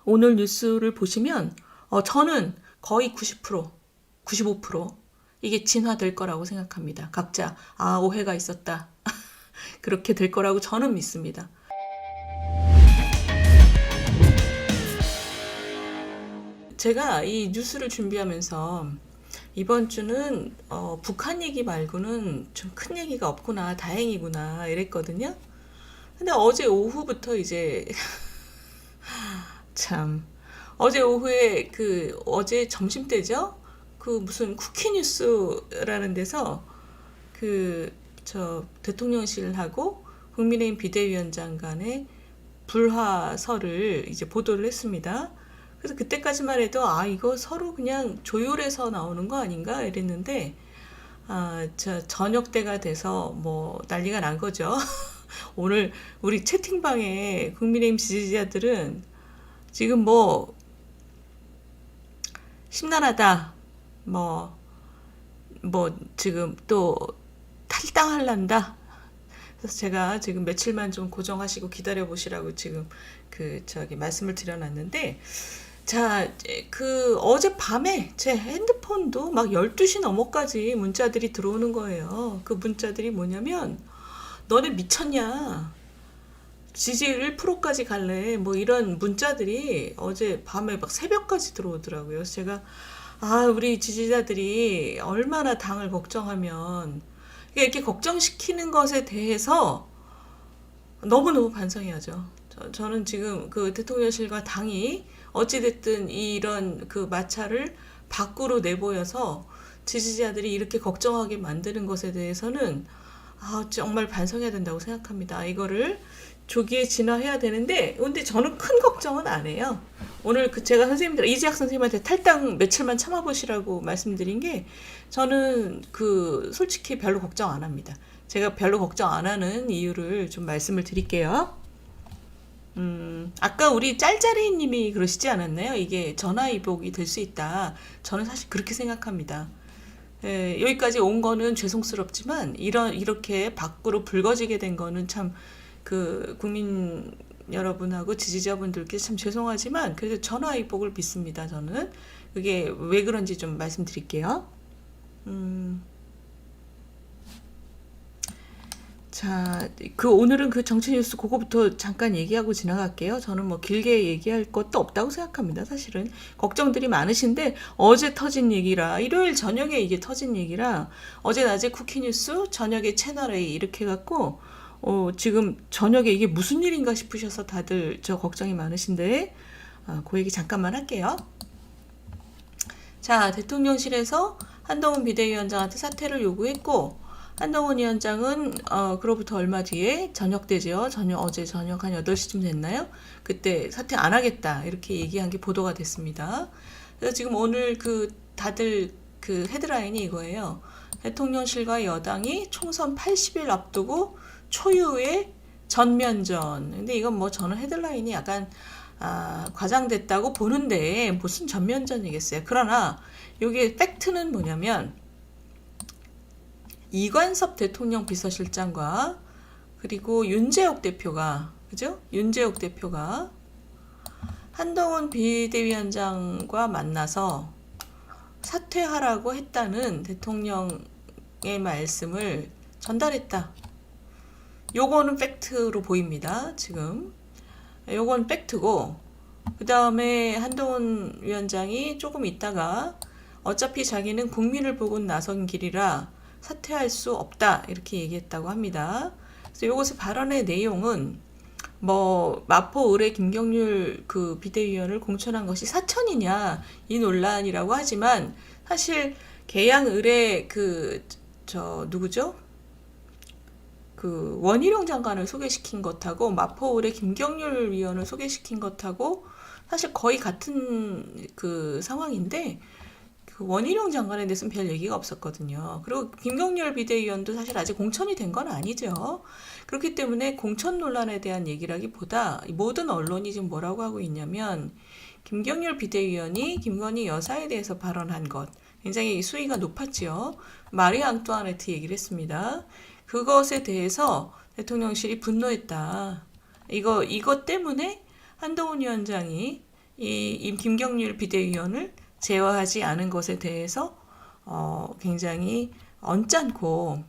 오늘 뉴스를 보시면 저는 거의 90%, 95% 이게 진화될 거라고 생각합니다. 각자 오해가 있었다. 그렇게 될 거라고 저는 믿습니다. 제가 이 뉴스를 준비하면서 이번 주는 북한 얘기 말고는 좀 큰 얘기가 없구나, 다행이구나 이랬거든요. 근데 어제 오후부터 이제 참 어제 오후에 어제 점심 때죠? 그 무슨 쿠키뉴스라는 데서 대통령실하고 국민의힘 비대위원장 간의 불화설을 이제 보도를 했습니다. 그래서 그때까지만 해도 이거 서로 그냥 조율해서 나오는 거 아닌가 이랬는데 저녁 때가 돼서 뭐 난리가 난 거죠. 오늘 우리 채팅방에 국민의힘 지지자들은 지금 뭐 심란하다, 뭐 지금 또 탈당할란다. 그래서 제가 지금 며칠만 좀 고정하시고 기다려 보시라고 지금 말씀을 드려놨는데, 자, 어젯밤에 제 핸드폰도 막 12시 넘어까지 문자들이 들어오는 거예요. 그 문자들이 뭐냐면, 너네 미쳤냐? 지지율 1%까지 갈래? 뭐 이런 문자들이 어제 밤에 막 새벽까지 들어오더라고요. 그래서 제가, 우리 지지자들이 얼마나 당을 걱정하면, 이렇게 걱정시키는 것에 대해서 너무너무 반성해야죠. 저는 지금 그 대통령실과 당이 어찌됐든 이런 마찰을 밖으로 내보여서 지지자들이 이렇게 걱정하게 만드는 것에 대해서는 정말 반성해야 된다고 생각합니다. 이거를 조기에 진화해야 되는데, 근데 저는 큰 걱정은 안 해요. 오늘 제가 이재학 선생님한테 탈당 며칠만 참아보시라고 말씀드린 게, 저는 솔직히 별로 걱정 안 합니다. 제가 별로 걱정 안 하는 이유를 좀 말씀을 드릴게요. 아까 우리 짤짤이님이 그러시지 않았나요? 이게 전화위복이 될 수 있다. 저는 사실 그렇게 생각합니다. 여기까지 온 거는 죄송스럽지만, 이렇게 밖으로 불거지게 된 거는 참, 국민 여러분하고 지지자분들께 참 죄송하지만, 그래도 전화위복을 빚습니다, 저는. 그게 왜 그런지 좀 말씀드릴게요. 자, 오늘은 정치 뉴스 그거부터 잠깐 얘기하고 지나갈게요. 저는 뭐 길게 얘기할 것도 없다고 생각합니다. 사실은 걱정들이 많으신데, 어제 터진 얘기라, 일요일 저녁에 이게 터진 얘기라, 어제 낮에 쿠키뉴스, 저녁에 채널A 이렇게 해갖고 지금 저녁에 이게 무슨 일인가 싶으셔서 다들 저 걱정이 많으신데, 그 얘기 잠깐만 할게요. 자, 대통령실에서 한동훈 비대위원장한테 사퇴를 요구했고, 한동훈 위원장은 그로부터 얼마 뒤에 저녁 때죠. 어제 저녁 한 8시쯤 됐나요? 그때 사퇴 안 하겠다 이렇게 얘기한 게 보도가 됐습니다. 그래서 지금 오늘 다들 헤드라인이 이거예요. 대통령실과 여당이 총선 80일 앞두고 초유의 전면전. 근데 이건 뭐 저는 헤드라인이 약간 과장됐다고 보는데 무슨 전면전이겠어요. 그러나 이게 팩트는 뭐냐면, 이관섭 대통령 비서실장과 그리고 윤재옥 대표가, 그죠? 윤재옥 대표가 한동훈 비대위원장과 만나서 사퇴하라고 했다는 대통령의 말씀을 전달했다. 요거는 팩트로 보입니다. 지금 요건 팩트고, 그 다음에 한동훈 위원장이 조금 있다가 어차피 자기는 국민을 보고 나선 길이라 사퇴할 수 없다 이렇게 얘기했다고 합니다. 그래서 이것의 발언의 내용은 뭐 마포 의뢰 김경률 비대위원을 공천한 것이 사천이냐 이 논란이라고 하지만, 사실 계양 의뢰 누구죠? 원희룡 장관을 소개시킨 것하고 마포 의뢰 김경률 위원을 소개시킨 것하고 사실 거의 같은 상황인데, 원희룡 장관에 대해서는 별 얘기가 없었거든요. 그리고 김경률 비대위원도 사실 아직 공천이 된 건 아니죠. 그렇기 때문에 공천 논란에 대한 얘기라기보다 모든 언론이 지금 뭐라고 하고 있냐면, 김경률 비대위원이 김건희 여사에 대해서 발언한 것 굉장히 수위가 높았지요. 마리 앙뚜아네트 얘기를 했습니다. 그것에 대해서 대통령실이 분노했다. 이것 때문에 한동훈 위원장이 이 김경률 비대위원을 제어하지 않은 것에 대해서 굉장히 언짢고,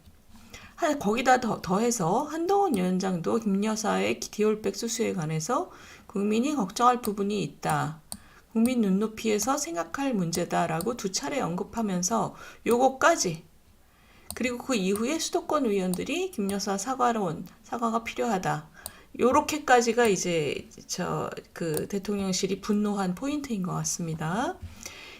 거기다 더해서 한동훈 위원장도 김 여사의 디올백 수수에 관해서 국민이 걱정할 부분이 있다. 국민 눈높이에서 생각할 문제다라고 두 차례 언급하면서 요거까지, 그리고 그 이후에 수도권 의원들이 김 여사 사과가 필요하다. 요렇게까지가 이제 그 대통령실이 분노한 포인트인 것 같습니다.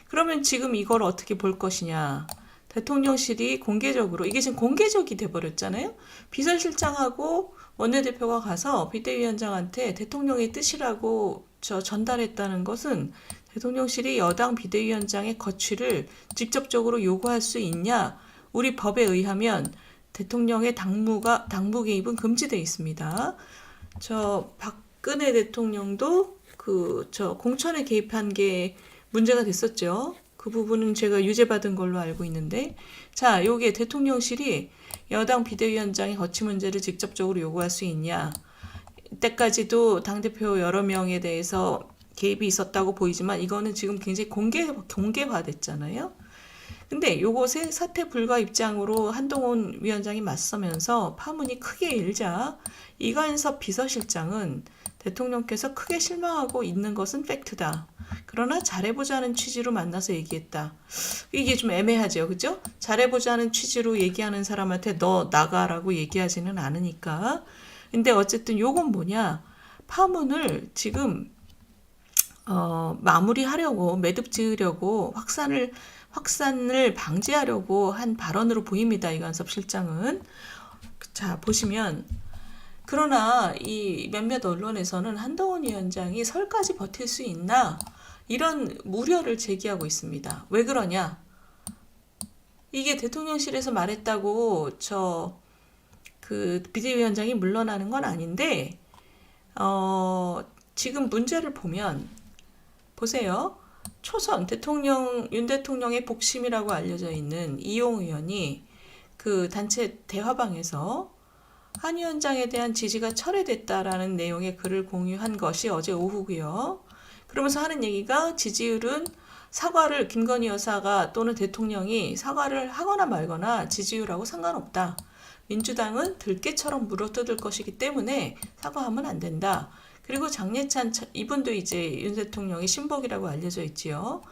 그러면 지금 이걸 어떻게 볼 것이냐? 대통령실이 공개적으로, 이게 지금 공개적이 돼버렸잖아요. 비서실장하고 원내대표가 가서 비대위원장한테 대통령의 뜻이라고 전달했다는 것은 대통령실이 여당 비대위원장의 거취를 직접적으로 요구할 수 있냐? 우리 법에 의하면 대통령의 당무 개입은 금지되어 있습니다. 박근혜 대통령도 공천에 개입한 게 문제가 됐었죠. 그 부분은 제가 유죄받은 걸로 알고 있는데, 자, 요게 대통령실이 여당 비대위원장의 거취 문제를 직접적으로 요구할 수 있냐? 이때까지도 당대표 여러 명에 대해서 개입이 있었다고 보이지만 이거는 지금 굉장히 공개화됐잖아요. 근데 요것에 사퇴 불가 입장으로 한동훈 위원장이 맞서면서 파문이 크게 일자 이관섭 비서실장은 대통령께서 크게 실망하고 있는 것은 팩트다. 그러나 잘해보자는 취지로 만나서 얘기했다. 이게 좀 애매하죠. 그죠? 잘해보자는 취지로 얘기하는 사람한테 너 나가라고 얘기하지는 않으니까. 근데 어쨌든 요건 뭐냐. 파문을 지금 마무리하려고, 매듭 지으려고, 확산을 방지하려고 한 발언으로 보입니다. 이관섭 실장은. 자, 보시면, 그러나 이 몇몇 언론에서는 한동훈 위원장이 설까지 버틸 수 있나? 이런 우려를 제기하고 있습니다. 왜 그러냐? 이게 대통령실에서 말했다고 그 비대위원장이 물러나는 건 아닌데, 지금 문제를 보면, 보세요. 초선 윤 대통령의 복심이라고 알려져 있는 이용 의원이 그 단체 대화방에서 한 위원장에 대한 지지가 철회됐다라는 내용의 글을 공유한 것이 어제 오후고요. 그러면서 하는 얘기가 지지율은 김건희 여사가 또는 대통령이 사과를 하거나 말거나 지지율하고 상관없다. 민주당은 들깨처럼 물어뜯을 것이기 때문에 사과하면 안 된다. 그리고 장례찬 이분도 이제 윤 대통령의 신복이라고 알려져 있지요.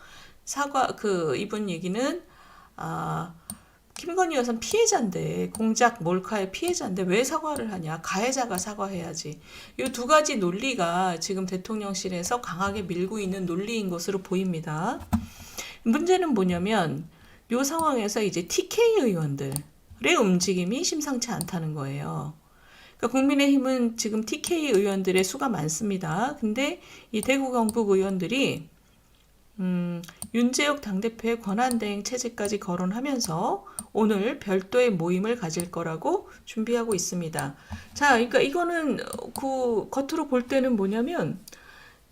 이분 얘기는 김건희 여사는 피해자인데, 공작 몰카의 피해자인데 왜 사과를 하냐? 가해자가 사과해야지. 이 두 가지 논리가 지금 대통령실에서 강하게 밀고 있는 논리인 것으로 보입니다. 문제는 뭐냐면 이 상황에서 이제 TK 의원들의 움직임이 심상치 않다는 거예요. 그러니까 국민의힘은 지금 TK 의원들의 수가 많습니다. 근데 이 대구 경북 의원들이 윤재욱 당대표의 권한대행 체제까지 거론하면서 오늘 별도의 모임을 가질 거라고 준비하고 있습니다. 자, 그러니까 이거는 겉으로 볼 때는 뭐냐면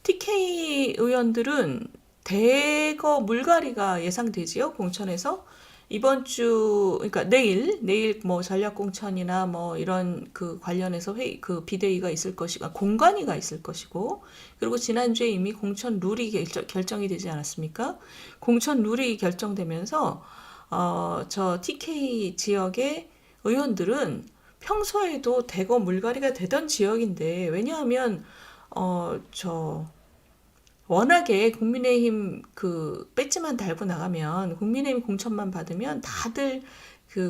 TK 의원들은 대거 물갈이가 예상되지요. 공천에서 이번 주, 그러니까 내일 뭐 전략공천이나 뭐 이런 관련해서 비대위가 있을 것이고, 공관위가 있을 것이고, 그리고 지난주에 이미 공천 룰이 결정이 되지 않았습니까? 공천 룰이 결정되면서, TK 지역의 의원들은 평소에도 대거 물갈이가 되던 지역인데, 왜냐하면, 워낙에 국민의힘 배지만 달고 나가면 국민의힘 공천만 받으면 다들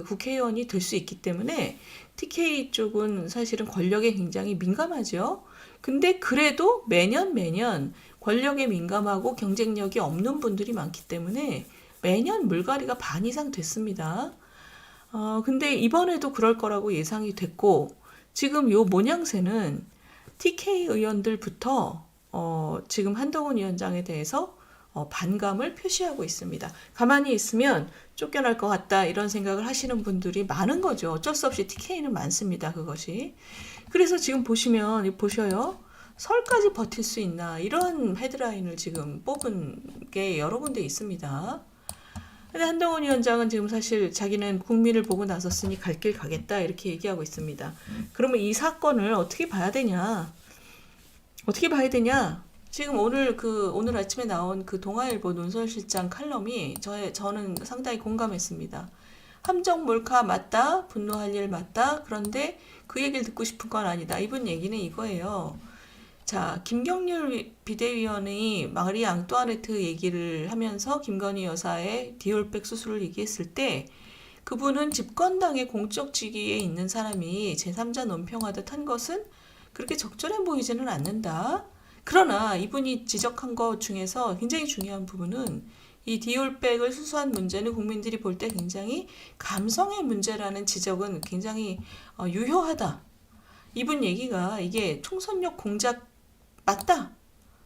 국회의원이 될 수 있기 때문에 TK 쪽은 사실은 권력에 굉장히 민감하죠. 근데 그래도 매년 권력에 민감하고 경쟁력이 없는 분들이 많기 때문에 매년 물갈이가 반 이상 됐습니다. 근데 이번에도 그럴 거라고 예상이 됐고, 지금 요 모양새는 TK 의원들부터 지금 한동훈 위원장에 대해서 반감을 표시하고 있습니다. 가만히 있으면 쫓겨날 것 같다 이런 생각을 하시는 분들이 많은 거죠. 어쩔 수 없이 TK는 많습니다. 그것이. 그래서 지금 보셔요. 설까지 버틸 수 있나 이런 헤드라인을 지금 뽑은 게 여러 군데 있습니다. 근데 한동훈 위원장은 지금 사실 자기는 국민을 보고 나섰으니 갈 길 가겠다 이렇게 얘기하고 있습니다. 그러면 이 사건을 어떻게 봐야 되냐? 지금 오늘 아침에 나온 그 동아일보 논설실장 칼럼이 저는 상당히 공감했습니다. 함정 몰카 맞다, 분노할 일 맞다. 그런데 그 얘기를 듣고 싶은 건 아니다. 이분 얘기는 이거예요. 자, 김경률 비대위원이 마리 앙뚜아네트 얘기를 하면서 김건희 여사의 디올백 수술을 얘기했을 때 그분은 집권당의 공적 직위에 있는 사람이 제3자 논평하듯 한 것은 그렇게 적절해 보이지는 않는다. 그러나 이분이 지적한 것 중에서 굉장히 중요한 부분은 이 디올백을 수수한 문제는 국민들이 볼 때 굉장히 감성의 문제라는 지적은 굉장히 유효하다. 이분 얘기가 이게 총선용 공작 맞다.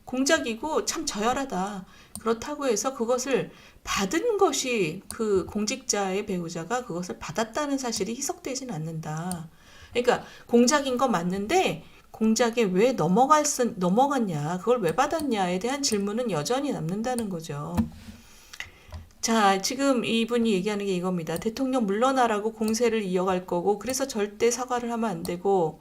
공작이고 참 저열하다. 그렇다고 해서 그것을 받은 것이 그 공직자의 배우자가 그것을 받았다는 사실이 희석되진 않는다. 그러니까 공작인 거 맞는데 공작에 왜 넘어갔냐, 그걸 왜 받았냐에 대한 질문은 여전히 남는다는 거죠. 자, 지금 이분이 얘기하는 게 이겁니다. 대통령 물러나라고 공세를 이어갈 거고, 그래서 절대 사과를 하면 안 되고,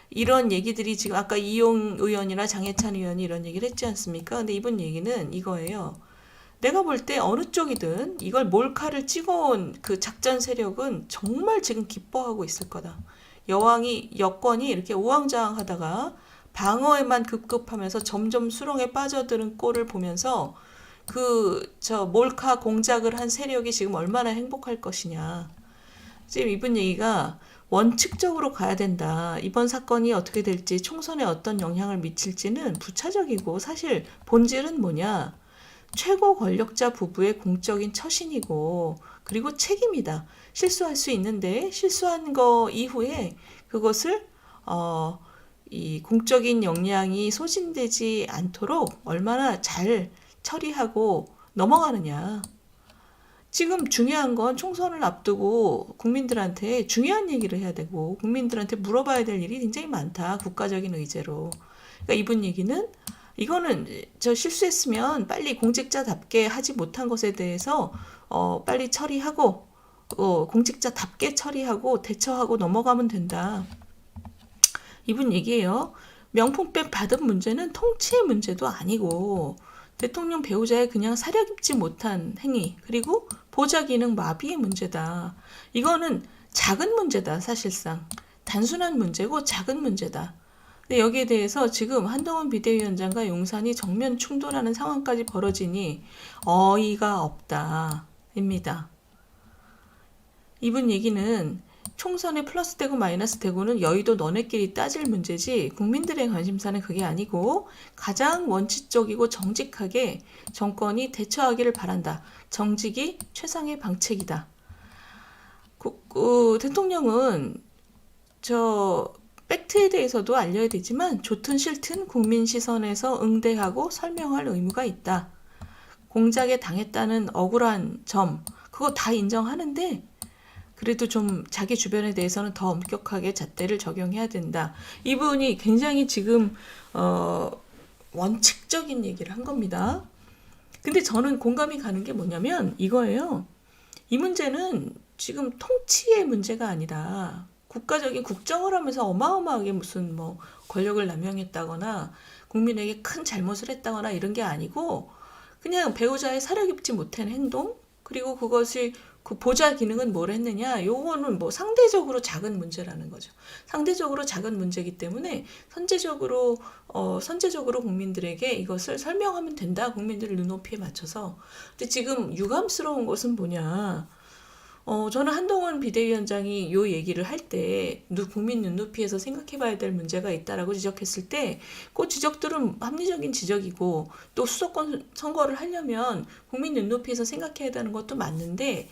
이런 얘기들이 지금 아까 이용 의원이나 장해찬 의원이 이런 얘기를 했지 않습니까? 근데 이분 얘기는 이거예요. 내가 볼 때 어느 쪽이든 이걸 몰카를 찍어온 그 작전 세력은 정말 지금 기뻐하고 있을 거다. 여권이 이렇게 우왕좌왕하다가 방어에만 급급하면서 점점 수렁에 빠져드는 꼴을 보면서 몰카 공작을 한 세력이 지금 얼마나 행복할 것이냐. 지금 이분 얘기가 원칙적으로 가야 된다. 이번 사건이 어떻게 될지, 총선에 어떤 영향을 미칠지는 부차적이고 사실 본질은 뭐냐? 최고 권력자 부부의 공적인 처신이고 그리고 책임이다. 실수할 수 있는데 실수한 거 이후에 그것을 이 공적인 역량이 소진되지 않도록 얼마나 잘 처리하고 넘어가느냐. 지금 중요한 건 총선을 앞두고 국민들한테 중요한 얘기를 해야 되고 국민들한테 물어봐야 될 일이 굉장히 많다. 국가적인 의제로. 그러니까 이분 얘기는 이거는 저 실수했으면 빨리 공직자답게 하지 못한 것에 대해서 빨리 처리하고 공직자답게 처리하고 대처하고 넘어가면 된다. 이분 얘기예요. 명품백 받은 문제는 통치의 문제도 아니고 대통령 배우자의 그냥 사려 깊지 못한 행위 그리고 보좌 기능 마비의 문제다. 이거는 작은 문제다. 사실상 단순한 문제고 작은 문제다. 근데 여기에 대해서 지금 한동훈 비대위원장과 용산이 정면 충돌하는 상황까지 벌어지니 어이가 없다입니다. 이분 얘기는 총선에 플러스되고 마이너스되고는 여의도 너네끼리 따질 문제지 국민들의 관심사는 그게 아니고 가장 원칙적이고 정직하게 정권이 대처하기를 바란다. 정직이 최상의 방책이다. 대통령은 팩트에 대해서도 알려야 되지만 좋든 싫든 국민 시선에서 응대하고 설명할 의무가 있다. 공작에 당했다는 억울한 점 그거 다 인정하는데 그래도 좀 자기 주변에 대해서는 더 엄격하게 잣대를 적용해야 된다. 이분이 굉장히 지금 원칙적인 얘기를 한 겁니다. 근데 저는 공감이 가는 게 뭐냐면 이거예요. 이 문제는 지금 통치의 문제가 아니라 국가적인 국정을 하면서 어마어마하게 무슨 권력을 남용했다거나 국민에게 큰 잘못을 했다거나 이런 게 아니고 그냥 배우자의 사려 깊지 못한 행동 그리고 그것이 그 보좌 기능은 뭘 했느냐 요거는 상대적으로 작은 문제라는 거죠. 상대적으로 작은 문제이기 때문에 선제적으로 국민들에게 이것을 설명하면 된다. 국민들의 눈높이에 맞춰서. 근데 지금 유감스러운 것은 뭐냐. 저는 한동훈 비대위원장이 요 얘기를 할 때 국민 눈높이에서 생각해봐야 될 문제가 있다라고 지적했을 때 그 지적들은 합리적인 지적이고 또 수도권 선거를 하려면 국민 눈높이에서 생각해야 되는 것도 맞는데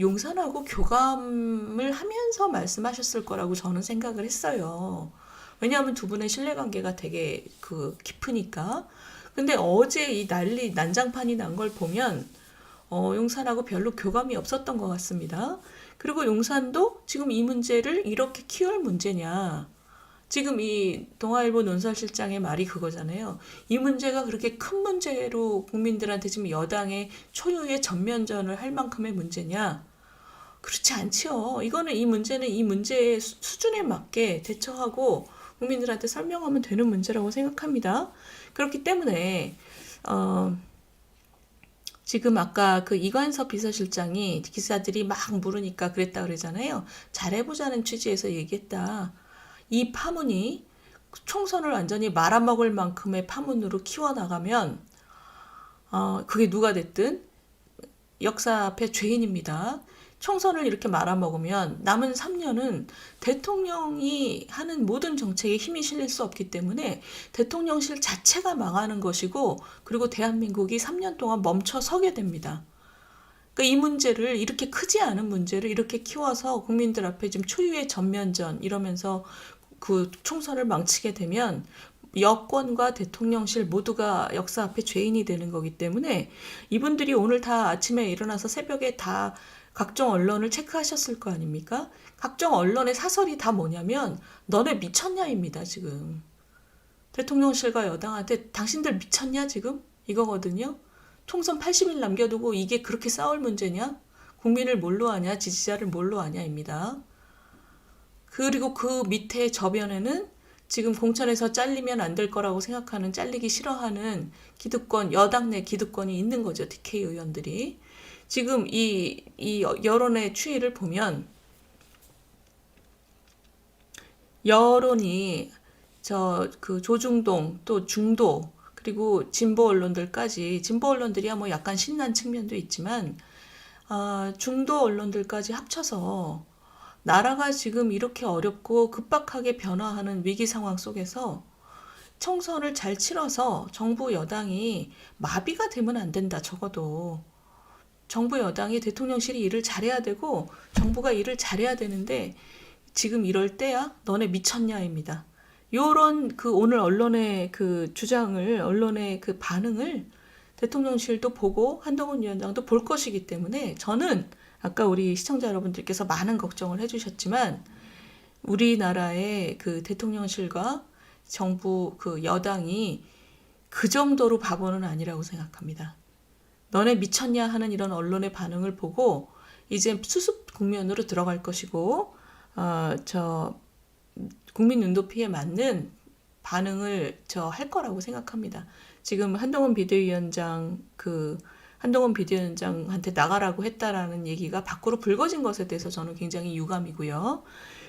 용산하고 교감을 하면서 말씀하셨을 거라고 저는 생각을 했어요. 왜냐하면 두 분의 신뢰관계가 되게 깊으니까. 근데 어제 이 난장판이 난 걸 보면 용산하고 별로 교감이 없었던 것 같습니다. 그리고 용산도 지금 이 문제를 이렇게 키울 문제냐. 지금 이 동아일보 논설실장의 말이 그거잖아요. 이 문제가 그렇게 큰 문제로 국민들한테 지금 여당의 초유의 전면전을 할 만큼의 문제냐. 그렇지 않지요. 이 문제는 이 문제의 수준에 맞게 대처하고 국민들한테 설명하면 되는 문제라고 생각합니다. 그렇기 때문에 지금 아까 그 이관섭 비서실장이 기사들이 막 물으니까 그랬다 그러잖아요. 잘해보자는 취지에서 얘기했다. 이 파문이 총선을 완전히 말아먹을 만큼의 파문으로 키워나가면 그게 누가 됐든 역사 앞에 죄인입니다. 총선을 이렇게 말아먹으면 남은 3년은 대통령이 하는 모든 정책에 힘이 실릴 수 없기 때문에 대통령실 자체가 망하는 것이고, 그리고 대한민국이 3년 동안 멈춰 서게 됩니다. 그러니까 이 문제를, 이렇게 크지 않은 문제를 이렇게 키워서 국민들 앞에 지금 초유의 전면전 이러면서 그 총선을 망치게 되면 여권과 대통령실 모두가 역사 앞에 죄인이 되는 거기 때문에, 이분들이 오늘 다 아침에 일어나서 새벽에 다 각종 언론을 체크하셨을 거 아닙니까? 각종 언론의 사설이 다 뭐냐면 너네 미쳤냐입니다. 지금 대통령실과 여당한테 당신들 미쳤냐 지금? 이거거든요. 총선 80일 남겨두고 이게 그렇게 싸울 문제냐? 국민을 뭘로 하냐? 지지자를 뭘로 하냐입니다. 그리고 그 밑에 저변에는 지금 공천에서 잘리면 안 될 거라고 생각하는, 잘리기 싫어하는 기득권, 여당 내 기득권이 있는 거죠. TK 의원들이. 지금 이 여론의 추이를 보면 여론이 그 조중동 또 중도 그리고 진보 언론들까지, 진보 언론들이야 뭐 약간 신난 측면도 있지만 중도 언론들까지 합쳐서 나라가 지금 이렇게 어렵고 급박하게 변화하는 위기 상황 속에서 총선을 잘 치러서 정부 여당이 마비가 되면 안 된다. 적어도 정부 여당이, 대통령실이 일을 잘해야 되고 정부가 일을 잘해야 되는데 지금 이럴 때야 너네 미쳤냐입니다. 요런 그 오늘 언론의 그 주장을, 언론의 그 반응을 대통령실도 보고 한동훈 위원장도 볼 것이기 때문에, 저는 아까 우리 시청자 여러분들께서 많은 걱정을 해주셨지만 우리나라의 그 대통령실과 정부 그 여당이 그 정도로 바보는 아니라고 생각합니다. 너네 미쳤냐 하는 이런 언론의 반응을 보고 이제 수습 국면으로 들어갈 것이고, 국민 눈높이에 맞는 반응을 할 거라고 생각합니다. 지금 한동훈 비대위원장한테 나가라고 했다라는 얘기가 밖으로 불거진 것에 대해서 저는 굉장히 유감이고요.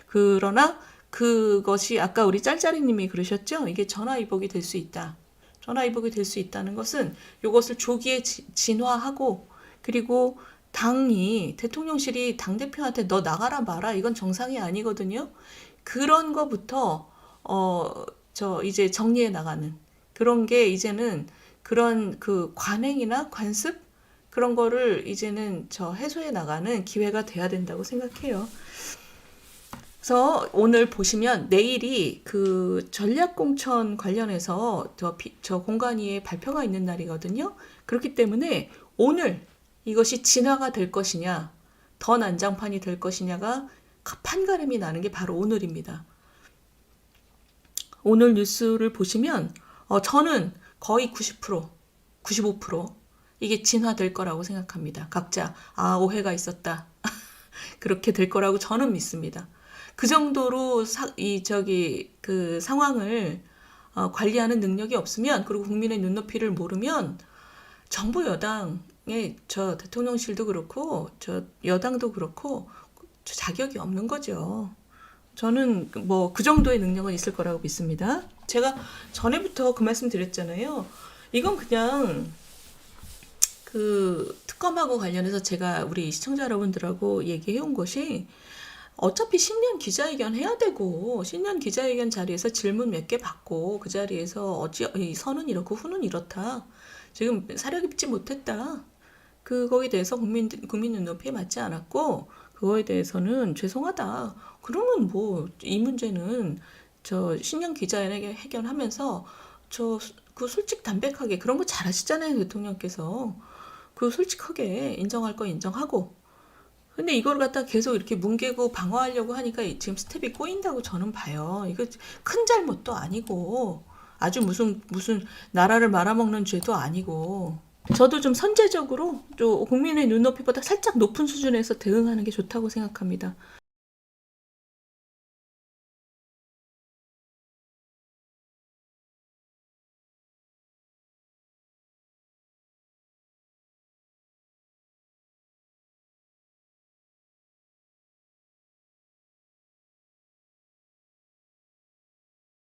그러나 그것이 아까 우리 짤짤이님이 그러셨죠? 이게 전화위복이 될 수 있다. 전화위복이 될 수 있다는 것은 이것을 조기에 진화하고, 그리고 당이, 대통령실이 당대표한테 너 나가라 마라 이건 정상이 아니거든요. 그런 거부터 이제 정리해 나가는 그런 게, 이제는 그런 그 관행이나 관습 그런 거를 이제는 해소해 나가는 기회가 돼야 된다고 생각해요. 그래서 오늘 보시면 내일이 그 전략공천 관련해서 저 공관위에 발표가 있는 날이거든요. 그렇기 때문에 오늘 이것이 진화가 될 것이냐, 더 난장판이 될 것이냐가 판가름이 나는 게 바로 오늘입니다. 오늘 뉴스를 보시면 저는 거의 90%, 95% 이게 진화될 거라고 생각합니다. 각자 오해가 있었다. 그렇게 될 거라고 저는 믿습니다. 그 정도로 그 상황을 관리하는 능력이 없으면, 그리고 국민의 눈높이를 모르면 정부 여당의 대통령실도 그렇고 여당도 그렇고 자격이 없는 거죠. 저는 뭐 그 정도의 능력은 있을 거라고 믿습니다. 제가 전에부터 그 말씀 드렸잖아요. 이건 그냥 그 특검하고 관련해서 제가 우리 시청자 여러분들하고 얘기해 온 것이, 어차피 신년 기자회견 해야 되고 신년 기자회견 자리에서 질문 몇 개 받고 그 자리에서 이 선은 이렇고 후는 이렇다, 지금 사려 깊지 못했다, 그거에 대해서 국민 눈높이에 맞지 않았고 그거에 대해서는 죄송하다, 그러면 뭐 이 문제는 신년 기자회견 하면서 그 솔직 담백하게, 그런 거 잘하시잖아요 대통령께서. 그 솔직하게 인정할 거 인정하고. 근데 이걸 갖다 계속 이렇게 뭉개고 방어하려고 하니까 지금 스텝이 꼬인다고 저는 봐요. 이거 큰 잘못도 아니고 아주 무슨 나라를 말아먹는 죄도 아니고, 저도 좀 선제적으로 좀 국민의 눈높이보다 살짝 높은 수준에서 대응하는 게 좋다고 생각합니다.